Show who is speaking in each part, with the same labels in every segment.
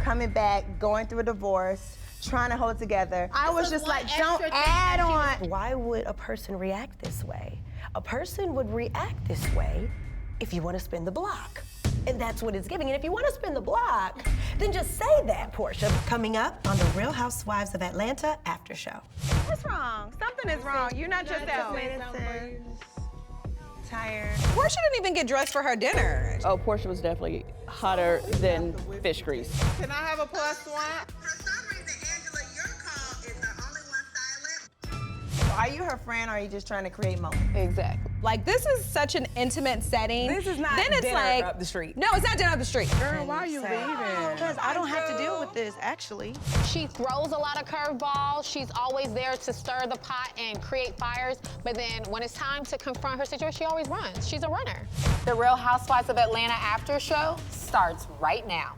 Speaker 1: coming back, going through a divorce, trying to hold it together. I was just like, don't add on.
Speaker 2: Why would a person react this way? A person would react this way if you want to spin the block. And that's what it's giving. And if you want to spin the block, then just say that, Porsha. Coming up on the Real Housewives of Atlanta after show.
Speaker 1: What's wrong? Something is wrong. You're not yourself. Tired.
Speaker 3: Porsha didn't even get dressed for her dinner.
Speaker 4: Oh, Porsha was definitely hotter than fish grease.
Speaker 5: Can I have a +1?
Speaker 6: For some reason, Angela, your call is the only one silent.
Speaker 1: Are you her friend or are you just trying to create moments?
Speaker 4: Exactly.
Speaker 3: Like, this is such an intimate setting.
Speaker 7: This is not
Speaker 3: then it's
Speaker 7: dinner
Speaker 3: like,
Speaker 7: up the street.
Speaker 3: No, it's not dinner up the street.
Speaker 5: Girl, why are you leaving?
Speaker 1: Because I don't have to deal with this, actually.
Speaker 8: She throws a lot of curveballs. She's always there to stir the pot and create fires. But then when it's time to confront her situation, she always runs. She's a runner.
Speaker 9: The Real Housewives of Atlanta after show starts right now.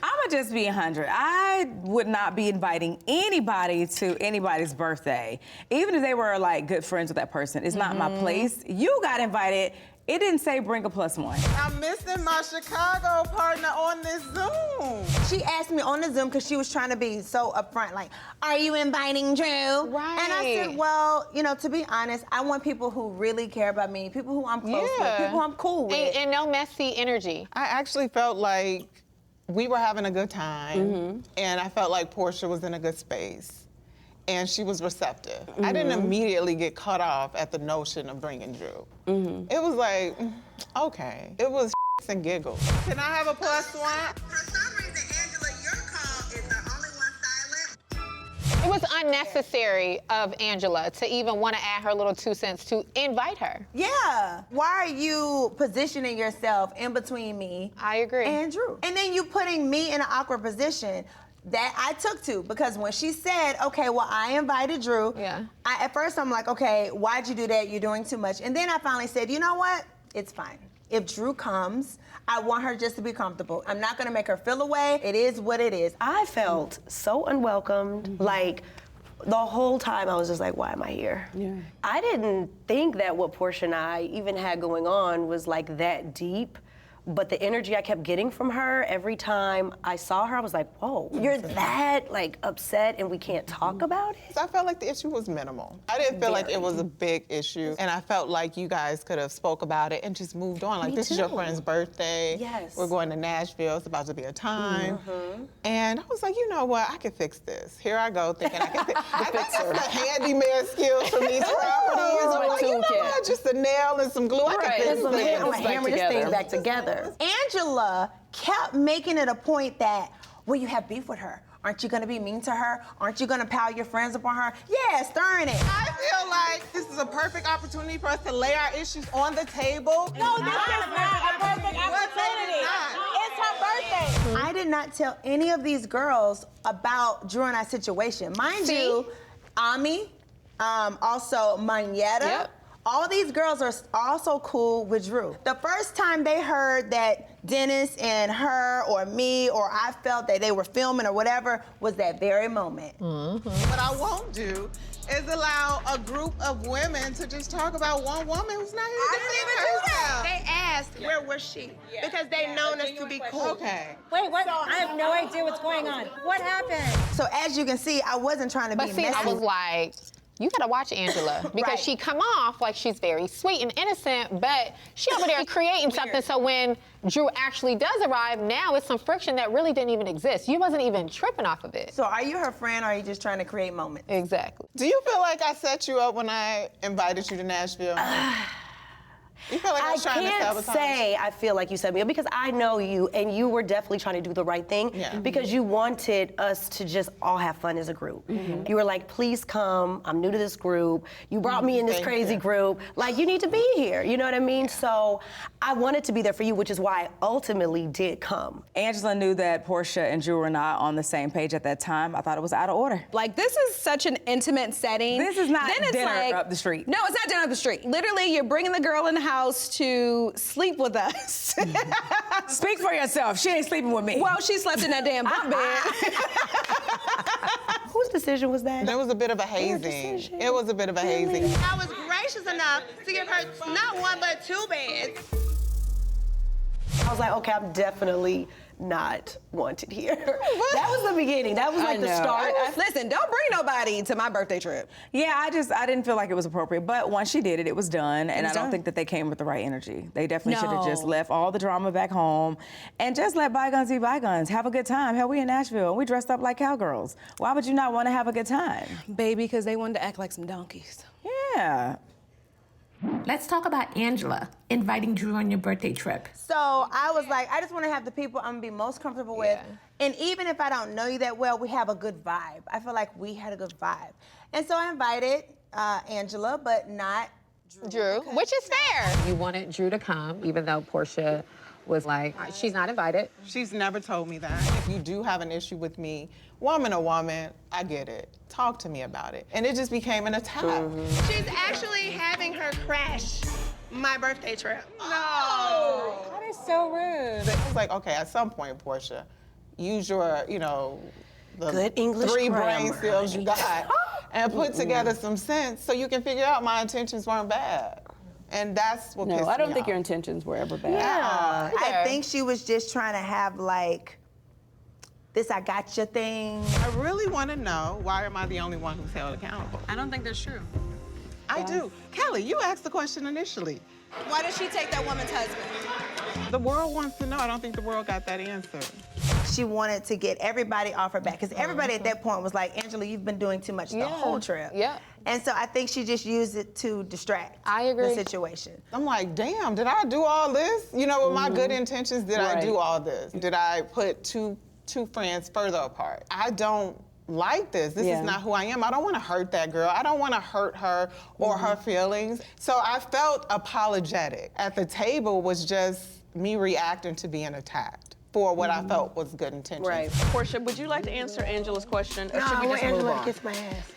Speaker 7: I'ma just be 100. I would not be inviting anybody to anybody's birthday, even if they were like good friends with that person. It's not my place. You got invited. It didn't say bring a +1.
Speaker 5: I'm missing my Chicago partner on this Zoom.
Speaker 1: She asked me on the Zoom because she was trying to be so upfront, like, are you inviting Drew?
Speaker 8: Right.
Speaker 1: And I said, well, you know, to be honest, I want people who really care about me, people who I'm close with, people who I'm cool with.
Speaker 8: And no messy energy.
Speaker 5: I actually felt like we were having a good time, and I felt like Porsha was in a good space, and she was receptive. I didn't immediately get cut off at the notion of bringing Drew. It was like, okay. It was and giggles. Can I have a +1?
Speaker 6: For some reason, Angela, your call is the only one silent.
Speaker 8: It was unnecessary of Angela to even want to add her little 2 cents to invite her.
Speaker 1: Yeah. Why are you positioning yourself in between me
Speaker 8: I agree.
Speaker 1: and Drew? And then you putting me in an awkward position that I took to, because when she said, okay, well, I invited Drew, at first I'm like, okay, why'd you do that? You're doing too much. And then I finally said, you know what? It's fine. If Drew comes, I want her just to be comfortable. I'm not gonna make her feel away. It is what it is.
Speaker 2: I felt so unwelcomed. Like, the whole time I was just like, why am I here?
Speaker 4: Yeah.
Speaker 2: I didn't think that what Porsha and I even had going on was like that deep. But the energy I kept getting from her every time I saw her, I was like, whoa, you're that like upset and we can't talk about it?
Speaker 5: I felt like the issue was minimal. I didn't feel like it was a big issue, and I felt like you guys could have spoke about it and just moved on. Like, this is your friend's birthday.
Speaker 2: Yes.
Speaker 5: We're going to Nashville. It's about to be a time. And I was like, you know what? I could fix this. Here I go, thinking I can fix I think that's the handyman skills from these properties. I'm like, you know what? Just a nail and some glue. I can fix
Speaker 1: I'm
Speaker 5: this.
Speaker 1: gonna hammer this thing back together. Angela kept making it a point that, well, you have beef with her. Aren't you gonna be mean to her? Aren't you gonna pile your friends upon her? Yeah, stirring it.
Speaker 5: I feel like this is a perfect opportunity for us to lay our issues on the table.
Speaker 1: No, this is not a perfect opportunity. It's her birthday. I did not tell any of these girls about Drew and I situation. Mind you, Ami, also Manetta. All these girls are also cool with Drew. The first time they heard that Dennis and her or me or I felt that they were filming or whatever was that very moment.
Speaker 5: What I won't do is allow a group of women to just talk about one woman who's not here to defend herself.
Speaker 1: They asked, where was she? Because they've known us to be cool.
Speaker 5: Okay.
Speaker 10: Wait, what? I have no idea what's going on. What happened?
Speaker 1: So as you can see, I wasn't trying to be
Speaker 8: But see,
Speaker 1: messy.
Speaker 8: I was like, you gotta watch Angela because she come off like she's very sweet and innocent, but she over there creating something. So when Drew actually does arrive, now it's some friction that really didn't even exist. You wasn't even tripping off of it.
Speaker 1: So are you her friend or are you just trying to create moments?
Speaker 8: Exactly.
Speaker 5: Do you feel like I set you up when I invited you to Nashville? You feel like I was trying to sabotage?
Speaker 2: I can't say I feel like you set me up because I know you and you were definitely trying to do the right thing because you wanted us to just all have fun as a group. You were like, please come, I'm new to this group. You brought me in this crazy group. Like, you need to be here, you know what I mean? So I wanted to be there for you, which is why I ultimately did come.
Speaker 7: Angela knew that Porsha and Drew were not on the same page at that time. I thought it was out of order.
Speaker 3: Like, this is such an intimate setting.
Speaker 7: This is not
Speaker 3: then it's
Speaker 7: dinner
Speaker 3: like,
Speaker 7: up the street.
Speaker 3: No, it's not dinner up the street. Literally, you're bringing the girl in the house to sleep with us.
Speaker 7: Speak for yourself. She ain't sleeping with me.
Speaker 3: Well, she slept in that damn bunk bed.
Speaker 2: Whose decision was that?
Speaker 5: There was a bit of a hazing. It was a bit of a hazing.
Speaker 1: I was gracious enough to give her not one but two beds.
Speaker 2: I was like, okay, I'm definitely not wanted here. That was the beginning. That was like the start.
Speaker 3: Listen, don't bring nobody to my birthday trip.
Speaker 7: Yeah, I didn't feel like it was appropriate. But once she did it, it was done. And I don't think that they came with the right energy. They definitely should have just left all the drama back home and just let bygones be bygones. Have a good time. Hell, we in Nashville and we dressed up like cowgirls. Why would you not want to have a good time?
Speaker 3: Baby, because they wanted to act like some donkeys.
Speaker 7: Yeah.
Speaker 11: Let's talk about Angela inviting Drew on your birthday trip.
Speaker 1: So I was like, I just want to have the people I'm gonna be most comfortable with. And even if I don't know you that well, we have a good vibe. I feel like we had a good vibe. And so I invited Angela, but not
Speaker 8: Drew, which is fair. You wanted Drew to come, even though Porsha was like, she's not invited.
Speaker 5: She's never told me that. If you do have an issue with me, woman or woman, I get it. Talk to me about it. And it just became an attack.
Speaker 6: She's actually having her crash my birthday trip.
Speaker 5: No!
Speaker 3: That is so rude.
Speaker 5: It's like, okay, at some point, Porsha, use your, the
Speaker 2: Good English
Speaker 5: 3 brain
Speaker 2: grammar,
Speaker 5: cells you got and put together some sense so you can figure out my intentions weren't bad. And that's what pissed me off.
Speaker 4: I don't think your intentions were ever bad.
Speaker 1: Yeah. I think she was just trying to have like this I gotcha thing.
Speaker 5: I really want to know, why am I the only one who's held accountable?
Speaker 3: I don't think that's true.
Speaker 5: I do. Kelly, you asked the question initially.
Speaker 3: Why did she take that woman's husband?
Speaker 5: The world wants to know. I don't think the world got that answer.
Speaker 1: She wanted to get everybody off her back because everybody at that point was like, Angela, you've been doing too much the whole trip.
Speaker 8: Yeah.
Speaker 1: And so I think she just used it to distract
Speaker 8: I agree.
Speaker 1: the situation.
Speaker 5: I'm like, damn, did I do all this? With my good intentions, did I do all this? Did I put two friends further apart? I don't like this. This is not who I am. I don't want to hurt that girl. I don't want to hurt her or her feelings. So I felt apologetic. At the table was just me reacting to being attacked for what I felt was good intentions.
Speaker 4: Right. Porsha, would you like to answer Angela's question, or should we just move
Speaker 1: Angela
Speaker 4: on?
Speaker 1: to kiss my ass.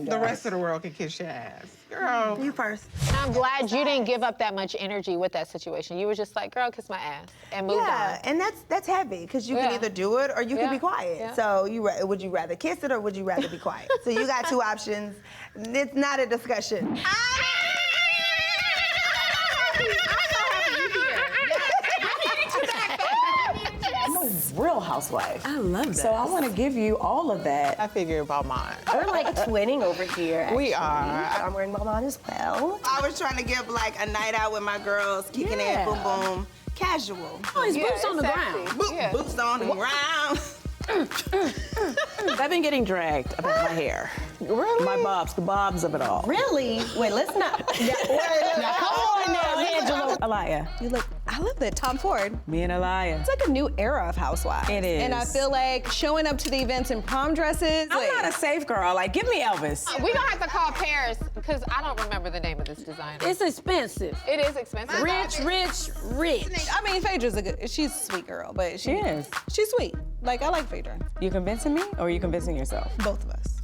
Speaker 5: The rest of the world can kiss your ass. Girl.
Speaker 1: You first.
Speaker 8: I'm glad you didn't give up that much energy with that situation. You were just like, girl, kiss my ass, and moved on.
Speaker 1: And that's heavy because you can either do it or you can be quiet.
Speaker 8: Yeah.
Speaker 1: So would you rather kiss it or would you rather be quiet? So you got 2 options. It's not a discussion.
Speaker 7: Real Housewife.
Speaker 2: I love that.
Speaker 7: So I want to give you all of that.
Speaker 5: I figure about mine.
Speaker 2: We're like twinning over here.
Speaker 5: We
Speaker 2: actually.
Speaker 5: are.
Speaker 2: I'm wearing mine as well.
Speaker 1: I was trying to give like a night out with my girls, kicking in, boom, boom, casual.
Speaker 11: Oh, it's boots on the
Speaker 8: sexy.
Speaker 11: ground.
Speaker 1: Boots on the ground.
Speaker 4: I've been getting dragged about my hair.
Speaker 5: Really?
Speaker 4: My bobs, the bobs of it all.
Speaker 2: Really? Wait, let's not. Now, come on now, Angela.
Speaker 7: Alaya.
Speaker 3: I love that. Tom Ford.
Speaker 7: Me and Alaya.
Speaker 3: It's like a new era of housewives.
Speaker 7: It is.
Speaker 3: And I feel like showing up to the events in prom dresses.
Speaker 7: I'm not a safe girl. Like, give me Elvis.
Speaker 8: We're gonna have to call Paris because I don't remember the name of this designer.
Speaker 11: It's expensive.
Speaker 8: It is expensive.
Speaker 11: Rich.
Speaker 3: I mean, Phaedra's she's a sweet girl, but
Speaker 7: She is.
Speaker 3: She's sweet. Like, I like Phaedra.
Speaker 7: You convincing me or are you convincing yourself?
Speaker 3: Both of us.